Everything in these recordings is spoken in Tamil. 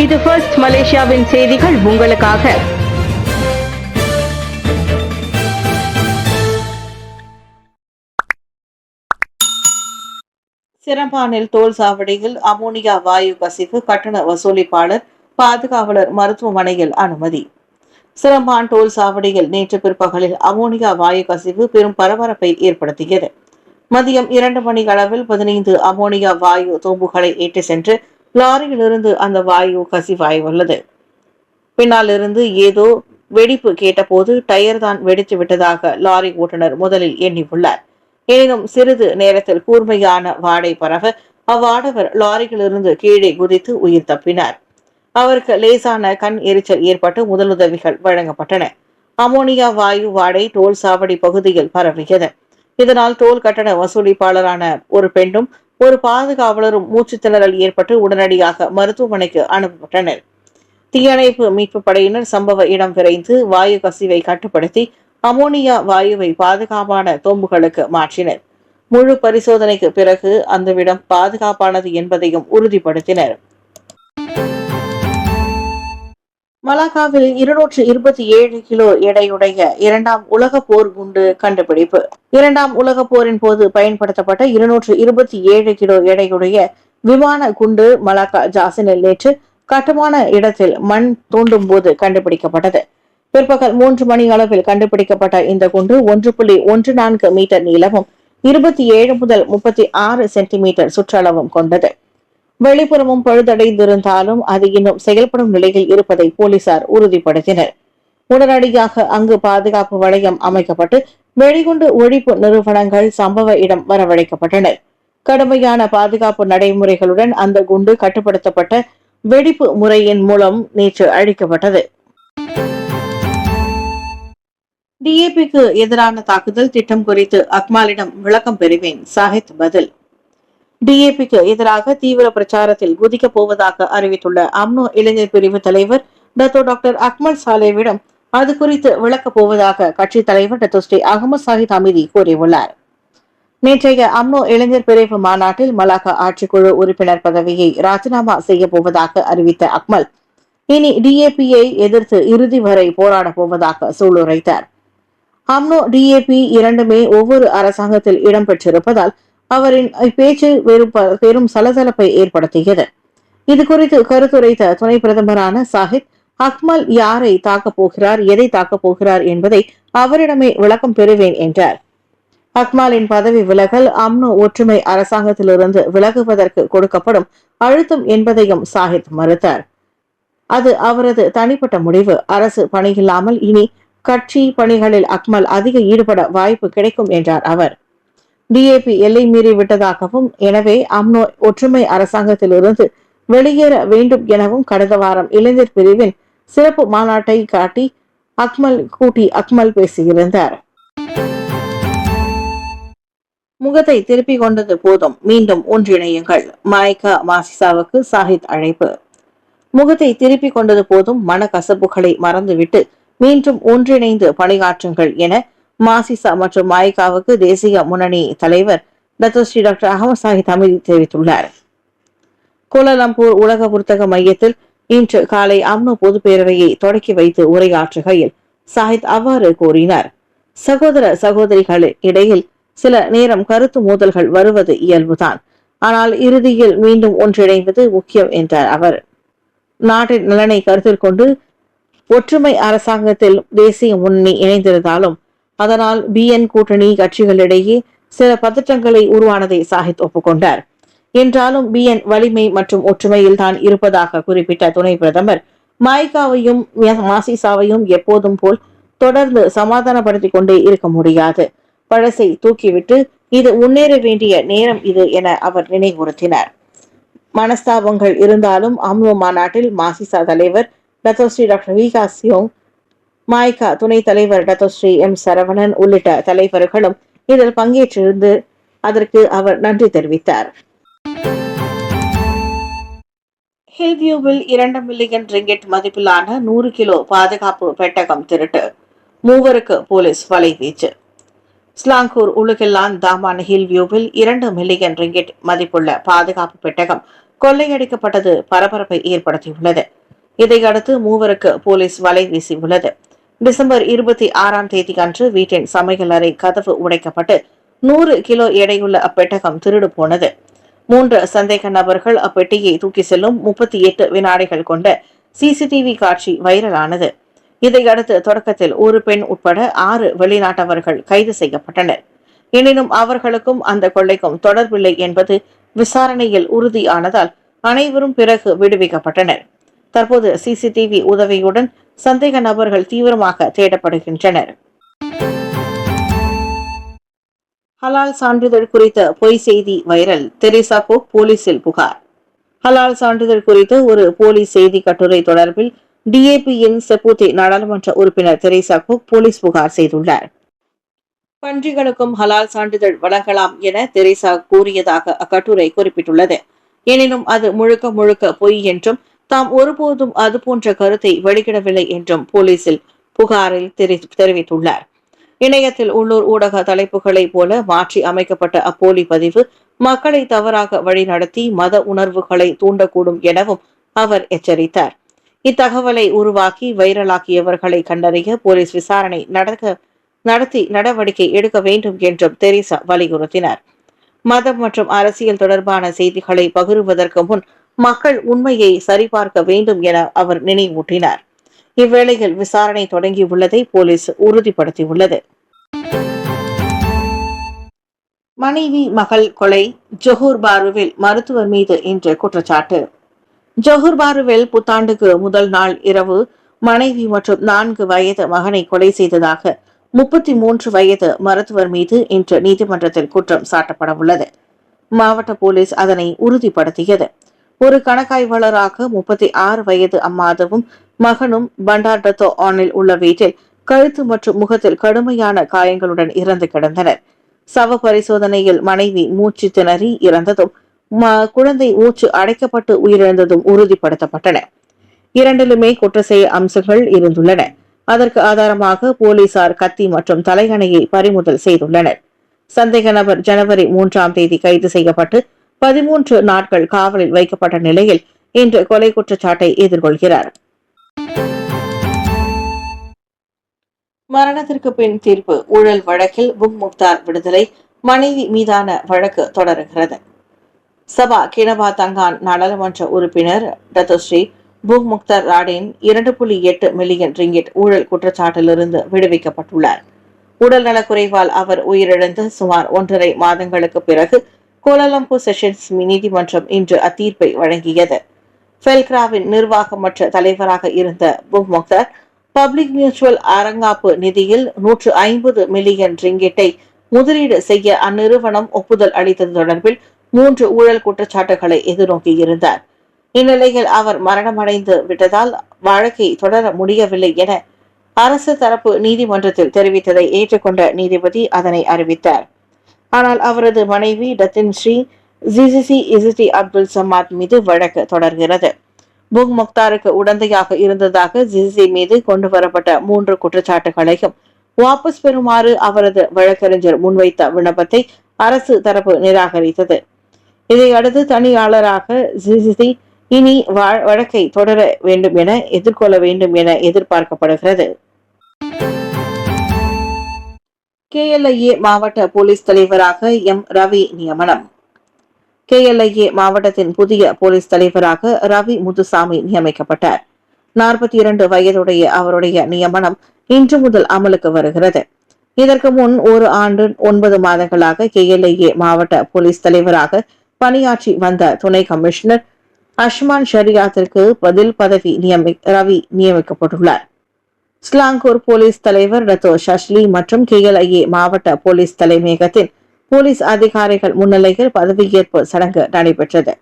இது ஃபர்ஸ்ட் மலேசியாவின் செய்திகள் உங்களுக்காக. சிரம்பானில் தோல் சாவடியில் அமோனியா வாயு கசிவு, கட்டண வசூலிப்பாளர் பாதுகாவலர் மருத்துவமனையில் அனுமதி. சிரம்பான் டோல் சாவடியில் நேற்று பிற்பகலில் அமோனியா வாயு கசிவு பெரும் பரபரப்பை ஏற்படுத்தியது. மதியம் 2 மணி அளவில் 15 அமோனியா வாயு தோம்புகளை ஏற்றி சென்று லாரியிலிருந்து அந்த வாயு கசிவாயுள்ளது. பின்னால் இருந்து ஏதோ வெடிப்பு கேட்டபோது டயர் தான் வெடித்து விட்டதாக லாரி ஓட்டுநர் முதலில் எண்ணியுள்ளார். எனினும் சிறிது நேரத்தில் கூர்மையான வாடை பரவ அவ்வாடவர் லாரியிலிருந்து கீழே குதித்து உயிர் தப்பினார். அவருக்கு லேசான கண் எரிச்சல் ஏற்பட்டு முதலுதவிகள் வழங்கப்பட்டன. அமோனியா வாயு வாடை டோல் சாவடி பகுதியில் பரவியது. இதனால் டோல் கட்டண வசூலிப்பாளரான ஒரு பெண்ணும் ஒரு பாதுகாவலரும் மூச்சு திணறல் ஏற்பட்டு உடனடியாக மருத்துவமனைக்கு அனுப்பப்பட்டனர். தீயணைப்பு மீட்பு படையினர் சம்பவ இடம் விரைந்து வாயு கசிவை கட்டுப்படுத்தி அமோனியா வாயுவை பாதுகாப்பான தோம்புகளுக்கு மாற்றினர். முழு பரிசோதனைக்கு பிறகு அந்த இடம் பாதுகாப்பானது என்பதையும் உறுதிப்படுத்தினர். மலாக்காவில் 227 கிலோ எடையுடைய 2ஆம் உலக போர் குண்டு கண்டுபிடிப்பு. 2ஆம் உலக போரின் போது பயன்படுத்தப்பட்ட 227 கிலோ எடையுடைய விமான குண்டு மலாக்கா ஜாசினில் நேற்று கட்டுமான இடத்தில் மண் தோண்டும் போது கண்டுபிடிக்கப்பட்டது. பிற்பகல் 3 மணி அளவில் கண்டுபிடிக்கப்பட்ட இந்த குண்டு 1.14 மீட்டர் நீளமும் 27 முதல் 36 சென்டிமீட்டர் சுற்றளவும் கொண்டது. வெளிப்புறமும் பழுதடைந்திருந்தாலும் அது இன்னும் செயல்படும் நிலையில் இருப்பதை போலீசார் உறுதிப்படுத்தினர். உடனடியாக அங்கு பாதுகாப்பு வளையம் அமைக்கப்பட்டு வெடிகுண்டு ஒழிப்பு நிறுவனங்கள் சம்பவ இடம் வரவழைக்கப்பட்டனர். கடுமையான பாதுகாப்பு நடைமுறைகளுடன் அந்த குண்டு கட்டுப்படுத்தப்பட்ட வெடிப்பு முறையின் மூலம் நேற்று அழிக்கப்பட்டது. டிஏபிக்கு எதிரான தாக்குதல் திட்டம் குறித்து அக்மாலிடம் விளக்கம் பெறுவேன், சாஹித் பதில். டிஏபிக்கு எதிராக தீவிர பிரச்சாரத்தில் குதிக்கப் போவதாக அறிவித்துள்ள அம்னோ இளைஞர் பிரிவு தலைவர் டாக்டர் அக்மல் சாலேவிடம் அது குறித்து விளக்கப் போவதாக கட்சி தலைவர் ஸ்ரீ அகமது சாஹித் அமீதி கூறியுள்ளார். நேற்றைய அம்னோ இளைஞர் பிரிவு மாநாட்டில் மலாக்கா ஆட்சிக்குழு உறுப்பினர் பதவியை ராஜினாமா செய்ய போவதாக அறிவித்த அக்மல் இனி டிஏபியை எதிர்த்து இறுதி வரை போராடப் போவதாக சூளுரைத்தார். அம்னோ டிஏபி இரண்டுமே ஒவ்வொரு அரசாங்கத்தில் இடம்பெற்றிருப்பதால் அவரின் பேச்சு பெரும் சலசலப்பை ஏற்படுத்தியது. இது குறித்து கருத்துரைத்த துணை பிரதமரான சாஹித் அக்மல் யாரை தாக்கப் போகிறார், எதை தாக்கப் போகிறார் என்பதை அவரிடமே விளக்கம் பெறுவேன் என்றார். அக்மாலின் பதவி விலகல் அம்னோ ஒற்றுமை அரசாங்கத்திலிருந்து விலகுவதற்கு கொடுக்கப்படும் அழுத்தம் என்பதையும் சாஹித் மறுத்தார். அது அவரது தனிப்பட்ட முடிவு. அரசு பணியில்லாமல் இனி கட்சி பணிகளில் அக்மல் அதிக ஈடுபட வாய்ப்பு கிடைக்கும் என்றார் அவர். டிஏபி எல்லை மீறி விட்டதாகவும் எனவே அம்னோ ஒற்றுமை அரசாங்கத்திலிருந்து வெளியேற வேண்டும் எனவும் கடந்த வாரம் இளைஞர் பிரிவின் சிறப்பு மாநாட்டை காட்டி அக்மல் பேசியிருந்தார். முகத்தை திருப்பிக் கொண்டது போதும், மீண்டும் ஒன்றிணையுங்கள். மாய்கா மாசிசாவுக்கு சாஹித் அழைப்பு. முகத்தை திருப்பிக் கொண்டது போதும், மனக்கசப்புகளை மறந்துவிட்டு மீண்டும் ஒன்றிணைந்து பணியாற்றுங்கள் என மாசிசா மற்றும் மாய்காவுக்கு தேசிய முன்னணி தலைவர் ஸ்ரீ டாக்டர் அகமது சாஹித் அமீதி தெரிவித்துள்ளார். கோலாலம்பூர் உலக புத்தக மையத்தில் இன்று காலை அம்னோ பொது பேரவையை தொடக்கி வைத்து உரையாற்றுகையில் சாஹித் அவ்வாறு கூறினார். சகோதர சகோதரிகள் இடையில் சில நேரம் கருத்து மோதல்கள் வருவது இயல்புதான், ஆனால் இறுதியில் மீண்டும் ஒன்றிணைவது முக்கியம் என்றார் அவர். நாட்டின் நலனை கருத்தில் கொண்டு ஒற்றுமை அரசாங்கத்தில் தேசிய முன்னணி இணைந்திருந்தாலும் அதனால் பிஎன் கூட்டணி கட்சிகளிடையே சில பதற்றங்களை உருவானதை சாஹித் ஒப்புக்கொண்டார். என்றாலும் பிஎன் வலிமை மற்றும் ஒற்றுமையில் தான் இருப்பதாக குறிப்பிட்ட துணை பிரதமர் மாய்காவையும் மாசிசாவையும் எப்போதும் போல் தொடர்ந்து சமாதானப்படுத்திக் கொண்டே இருக்க முடியாது. பழசை தூக்கிவிட்டு இது முன்னேற வேண்டிய நேரம் இது என அவர் நினைவுறுத்தினார். மனஸ்தாபங்கள் இருந்தாலும் அம்னோ மாநாட்டில் மாசிசா தலைவர் ஸ்ரீ டாக்டர் விகாசியோங், மாய்கா துணைத் தலைவர் ஸ்ரீ எம் சரவணன் உள்ளிட்ட தலைவர்களும் இதில் பங்கேற்றிருந்து அதற்கு அவர் நன்றி தெரிவித்தார். ஹில்வியூவில் 2 மில்லியன் ரிங்கெட் மதிப்பிலான 100 கிலோ பாதுகாப்பு பெட்டகம் திருட்டு, 3 போலீஸ் வலைவீச்சு. ஸ்லாங்கூர் உலுகில்லான் தாமான் ஹில் வியூவில் 2 மில்லியன் ரிங்கிட் மதிப்புள்ள பாதுகாப்பு பெட்டகம் கொள்ளையடிக்கப்பட்டது பரபரப்பை ஏற்படுத்தியுள்ளது. இதையடுத்து மூவருக்கு போலீஸ் வலை வீசியுள்ளது. டிசம்பர் 26ஆம் தேதி அன்று வீட்டின் சமையல் அறை கதவு உடைக்கப்பட்டு 100 கிலோ எடையுள்ள அப்பெட்டகம் திருடு போனது. 3 சந்தேக நபர்கள் அப்பெட்டியை தூக்கி செல்லும் 38 வினாடிகள் கொண்ட சிசிடிவி காட்சி வைரலானது. இதையடுத்து தொடக்கத்தில் ஒரு பெண் உட்பட 6 வெளிநாட்டவர்கள் கைது செய்யப்பட்டனர். எனினும் அவர்களுக்கும் அந்த கொள்ளைக்கும் தொடர்பில்லை என்பது விசாரணையில் உறுதியானதால் அனைவரும் பிறகு விடுவிக்கப்பட்டனர். தற்போது சிசிடிவி உதவியுடன் சந்தேக நபர்கள் தீவிரமாக தேடப்படுகின்றனர். ஹலால் சான்றிதழ் குறித்த பொய் செய்தி வைரல். தெரேசா கோக் போலீசில் புகார். ஹலால் சான்றிதழ் குறித்த ஒரு போலி செய்தி கட்டுரை தொடர்பில் டிஏபியின் செப்பூத்தி நாடாளுமன்ற உறுப்பினர் தெரேசா கோக் போலீஸ் புகார் செய்துள்ளார். பன்றிகளுக்கும் ஹலால் சான்றிதழ் வழங்கலாம் என தெரேசா கூறியதாக அக்கட்டுரை குறிப்பிட்டுள்ளது. எனினும் அது முழுக்க முழுக்க பொய் என்றும் தாம் ஒருபோதும் அதுபோன்ற கருத்தை வெளியிடவில்லை என்றும் போலீசில் புகாரில் தெரிவித்துள்ளார். இணையத்தில் உள்ளூர் ஊடக தலைப்புகளை போல மாற்றி அமைக்கப்பட்ட அப்போலி பதிவு மக்களை தவறாக வழிநடத்தி மத உணர்வுகளை தூண்டக்கூடும் எனவும் அவர் எச்சரித்தார். இத்தகவலை உருவாக்கி வைரலாக்கியவர்களை கண்டறிய போலீஸ் விசாரணை நடத்தி நடவடிக்கை எடுக்க வேண்டும் என்றும் தெரேசா வலியுறுத்தினார். மதம் மற்றும் அரசியல் தொடர்பான செய்திகளை பகிர்வதற்கு முன் மக்கள் உண்மையை சரிபார்க்க வேண்டும் என அவர் நினைவூட்டினார். இவ்வேளையில் விசாரணை தொடங்கியுள்ளதை போலீஸ் உறுதிப்படுத்தியுள்ளது. மனைவி மகள் கொலை. ஜொஹூர் பாருவில் மருத்துவர் மீது இன்று குற்றச்சாட்டு. ஜொஹூர் பாருவில் புத்தாண்டுக்கு முதல் நாள் இரவு மனைவி மற்றும் 4 வயது மகனை கொலை செய்ததாக 33 வயது மருத்துவர் மீது இன்று நீதிமன்றத்தில் குற்றம் சாட்டப்பட உள்ளது. மாவட்ட போலீஸ் அதனை உறுதிப்படுத்தியது. ஒரு கணக்காய்வாளராக 36 வயது அம்மாதவும் மகனும் பண்டார்டத்தோ ஆனில் உள்ள வீட்டில் கழுத்து மற்றும் முகத்தில் கடுமையான காயங்களுடன் இறந்து கிடந்தனர். சவ பரிசோதனையில் மனைவி மூச்சு திணறி இறந்ததும் குழந்தை மூச்சு அடைக்கப்பட்டு உயிரிழந்ததும் உறுதிப்படுத்தப்பட்டன. இரண்டிலுமே குற்ற செய்ய அம்சங்கள் இருந்துள்ளன. அதற்கு ஆதாரமாக போலீசார் கத்தி மற்றும் தலையணையை பறிமுதல் செய்துள்ளனர். சந்தேக நபர் ஜனவரி 3ஆம் தேதி கைது செய்யப்பட்டு 13 நாட்கள் காவலில் வைக்கப்பட்ட நிலையில் இன்று கொலை குற்றச்சாட்டை எதிர்கொள்கிறார். மரணத்திற்கு பின் தீர்ப்பு. ஊழல் வழக்கில் புக் முக்தார் விடுதலை. மனைவி மீதான வழக்கு தொடருகிறது. சபா கினபா தங்கான் நாடாளுமன்ற உறுப்பினர் Datuk Seri Bung Moktar Radin 2.8 million ringgit ஊழல் குற்றச்சாட்டிலிருந்து விடுவிக்கப்பட்டுள்ளார். உடல் நலக்குறைவால் அவர் உயிரிழந்த சுமார் 1.5 மாதங்களுக்கு பிறகு கோலாலம்பூர் செஷன்ஸ் நீதிமன்றம் இன்று அத்தீர்ப்பை வழங்கியது. ஃபெல்க்ராவின் நிர்வாகமற்ற தலைவராக இருந்த புக் முக்தார் பப்ளிக் மியூச்சுவல் அரங்காப்பு நிதியில் 150 மில்லியன் ரிங்கிட்டை முதலீடு செய்ய அந்நிறுவனம் ஒப்புதல் அளித்தது தொடர்பில் 3 ஊழல் குற்றச்சாட்டுகளை எதிர்நோக்கியிருந்தார். இந்நிலையில் அவர் மரணமடைந்து விட்டதால் வழக்கை தொடர முடியவில்லை என அரசு தரப்பு நீதிமன்றத்தில் தெரிவித்ததை ஏற்றுக்கொண்ட நீதிபதி அதனை அறிவித்தார். ஆனால் அவரது மனைவி டத்தின் ஸ்ரீ ஜிசிசி இசிடி அப்துல் சமாத் மீது வழக்கு தொடர்கிறது. புக் முக்தாருக்கு உடந்தையாக இருந்ததாக ஜிசிசி மீது கொண்டு வரப்பட்ட 3 குற்றச்சாட்டுகளையும் வாபஸ் பெறுமாறு அவரது வழக்கறிஞர் முன்வைத்த விண்ணப்பத்தை அரசு தரப்பு நிராகரித்தது. இதையடுத்து தனியாளராக ஜிசிசி இனி வழக்கை தொடர வேண்டும் என எதிர்கொள்ள வேண்டும் என எதிர்பார்க்கப்படுகிறது. KLIA மாவட்ட போலீஸ் தலைவராக எம் ரவி நியமனம். KLIA மாவட்டத்தின் புதிய போலீஸ் தலைவராக ரவி முத்துசாமி நியமிக்கப்பட்டார். 42 வயதுடைய அவருடைய நியமனம் இன்று முதல் அமலுக்கு வருகிறது. இதற்கு முன் 1 ஆண்டு 9 மாதங்களாக KLIA மாவட்ட போலீஸ் தலைவராக பணியாற்றி வந்த துணை கமிஷனர் அஷ்மான் ஷரியாத்திற்கு பதில் பதவி ரவி நியமிக்கப்பட்டுள்ளார். ஸ்லாங்கூர் போலீஸ் தலைவர் டத்தோ ஷஷ்லி மற்றும் KLIA மாவட்ட போலீஸ் தலைமையகத்தின் போலீஸ் அதிகாரிகள் முன்னிலையில் பதவியேற்பு சடங்கு நடைபெற்றது.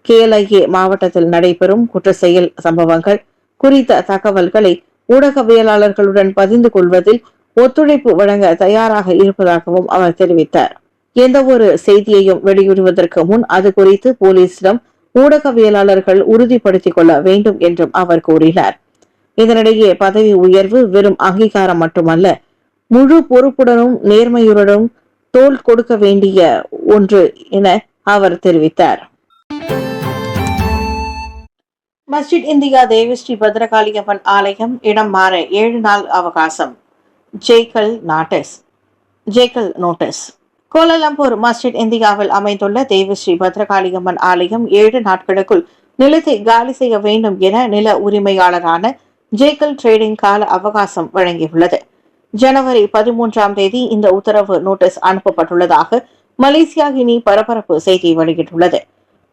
KLIA மாவட்டத்தில் நடைபெறும் குற்ற செயல் சம்பவங்கள் குறித்த தகவல்களை ஊடகவியலாளர்களுடன் பகிர்ந்து கொள்வதில் ஒத்துழைப்பு வழங்க தயாராக இருப்பதாகவும் அவர் தெரிவித்தார். எந்த ஒரு செய்தியையும் வெளியிடுவதற்கு முன் அது குறித்து போலீசிடம் ஊடகவியலாளர்கள் உறுதிப்படுத்திக் கொள்ள வேண்டும் என்றும் அவர் கூறினார். இதனிடையே பதவி உயர்வு வெறும் அங்கீகாரம் மட்டுமல்ல, முழு பொறுப்புடனும் நேர்மையுடனும் தோள் கொடுக்க வேண்டிய ஒன்று என அவர் தெரிவித்தார். மஸ்ஜித் இந்தியா தேவி ஸ்ரீ பத்ரகாளியம்மன் ஆலயம் இடம் மாற 7 நாள் அவகாசம். Jekyll notice. கோலாலம்பூர் மஸ்ஜித் இந்தியாவில் அமைந்துள்ள தேவி ஸ்ரீ பத்ரகாளியம்மன் ஆலயம் 7 நாட்களுக்குள் நிலத்தை காலி செய்ய வேண்டும் என நில உரிமையாளரான ஜேக்கல் ட்ரேடிங் கால அவகாசம் வழங்கியுள்ளது. ஜனவரி 13ஆம் தேதி இந்த உத்தரவு நோட்டீஸ் அனுப்பப்பட்டுள்ளதாக மலேசியா இனி பரபரப்பு செய்தி வெளியிட்டுள்ளது.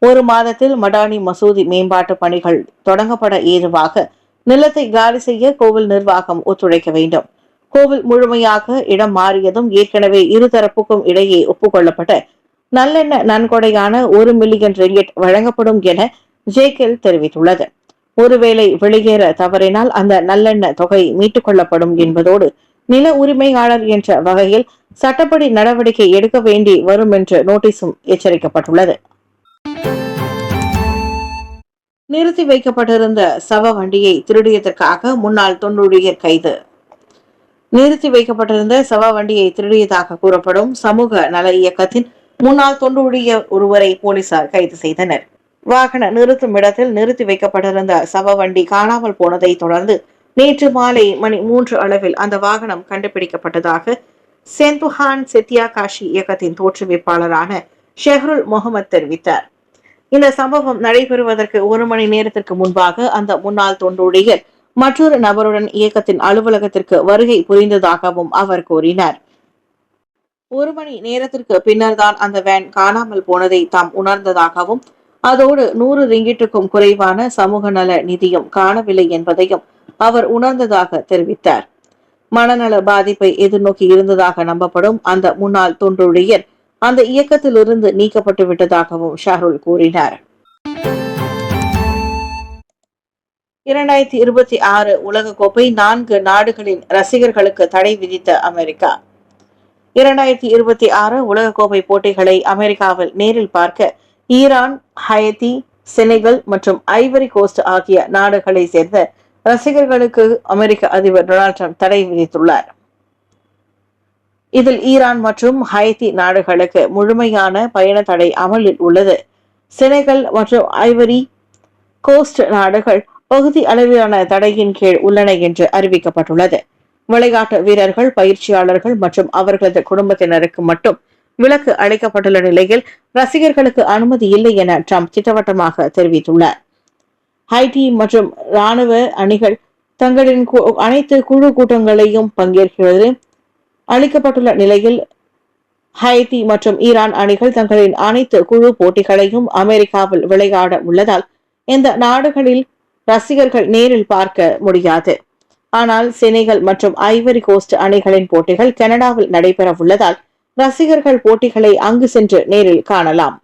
1 மாதத்தில் மடானி மசூதி மேம்பாட்டு பணிகள் தொடங்கப்பட ஏதுவாக நிலத்தை காலி செய்ய கோவில் நிர்வாகம் ஒத்துழைக்க வேண்டும். கோவில் முழுமையாக இடம் மாறியதும் ஏற்கனவே இருதரப்புக்கும் இடையே ஒப்புக்கொள்ளப்பட்ட நல்லெண்ண நன்கொடையான 1 மில்லியன் ரிங்கிட் வழங்கப்படும் என ஜேக்கல் தெரிவித்துள்ளது. ஒருவேளை வெளியேற தவறினால் அந்த நல்லெண்ண தொகை மீட்டுக் கொள்ளப்படும் என்பதோடு நில உரிமையாளர் என்ற வகையில் சட்டப்படி நடவடிக்கை எடுக்க வேண்டி வரும் என்று நோட்டீஸும் எச்சரிக்கப்பட்டுள்ளது. நிறுத்தி வைக்கப்பட்டிருந்த சவ வண்டியை திருடியதற்காக முன்னாள் தொண்டூழியர் கைது. நிறுத்தி வைக்கப்பட்டிருந்த சவ வண்டியை திருடியதாக கூறப்படும் சமூக நல இயக்கத்தின் முன்னாள் தொண்டூழியர் ஒருவரை போலீசார் கைது செய்தனர். வாகன நிறுத்தும் இடத்தில் நிறுத்தி வைக்கப்பட்டிருந்த சவ வண்டி காணாமல் போனதை தொடர்ந்து நேற்று மாலை மணி 3 அளவில் அந்த வாகனம் கண்டுபிடிக்கப்பட்டதாக செந்துஹான் செத்தியா காஷி இயக்கத்தின் தோற்றுவிப்பாளரான ஷெஹ்ருல் முகமது தெரிவித்தார். இந்த சம்பவம் நடைபெறுவதற்கு 1 மணி நேரத்திற்கு முன்பாக அந்த முன்னாள் தொண்டூழியர் மற்றொரு நபருடன் இயக்கத்தின் அலுவலகத்திற்கு வருகை புரிந்ததாகவும் அவர் கூறினார். 1 மணி நேரத்திற்கு பின்னர் தான் அந்த வேன் காணாமல் போனதை தாம் உணர்ந்ததாகவும் அதோடு 100 ரிங்கிட்டுக்கும் குறைவான சமூக நல நிதியம் காணவில்லை என்பதையும் அவர் உணர்ந்ததாக தெரிவித்தார். மனநல பாதிப்பை எதிர்நோக்கி இருந்ததாக நம்பப்படும் அந்த முன்னாள் தொண்டூழியர் அந்த இயக்கத்திலிருந்து நீக்கப்பட்டு விட்டதாகவும் ஷாருல் கூறினார். 2026 உலகக்கோப்பை 4 நாடுகளின் ரசிகர்களுக்கு தடை விதித்த அமெரிக்கா. 2026 உலகக்கோப்பை போட்டிகளை அமெரிக்காவில் நேரில் பார்க்க ஈரான், ஹயத்தி, செனகல் மற்றும் ஐவரி கோஸ்ட் ஆகிய நாடுகளை சேர்ந்த ரசிகர்களுக்கு அமெரிக்க அதிபர் டொனால்ட் ட்ரம்ப் தடை விதித்துள்ளார். இதில் ஈரான் மற்றும் ஹயத்தி நாடுகளுக்கு முழுமையான பயண தடை அமலில் உள்ளது. செனகல் மற்றும் ஐவரி கோஸ்ட் நாடுகள் பகுதி அளவிலான தடையின் கீழ் உள்ளன என்று அறிவிக்கப்பட்டுள்ளது. விளையாட்டு வீரர்கள், பயிற்சியாளர்கள் மற்றும் அவர்களது குடும்பத்தினருக்கு மட்டும் விலக்கு அளிக்கப்பட்டுள்ள நிலையில் ரசிகர்களுக்கு அனுமதி இல்லை என ட்ரம்ப் திட்டவட்டமாக தெரிவித்துள்ளார். ஹைட்டி மற்றும் இராணுவ அணிகள் தங்களின் அனைத்து குழு கூட்டங்களையும் பங்கேற்கிறது அளிக்கப்பட்டுள்ள நிலையில் ஹைட்டி மற்றும் ஈரான் அணிகள் தங்களின் அனைத்து குழு போட்டிகளையும் அமெரிக்காவில் விளையாட உள்ளதால் இந்த நாடுகளில் ரசிகர்கள் நேரில் பார்க்க முடியாது. ஆனால் செனகல் மற்றும் ஐவரி கோஸ்ட் அணிகளின் போட்டிகள் கனடாவில் நடைபெற உள்ளதால் ரசிகர்கள் போட்டிகளை அங்கு சென்று நேரில் காணலாம்.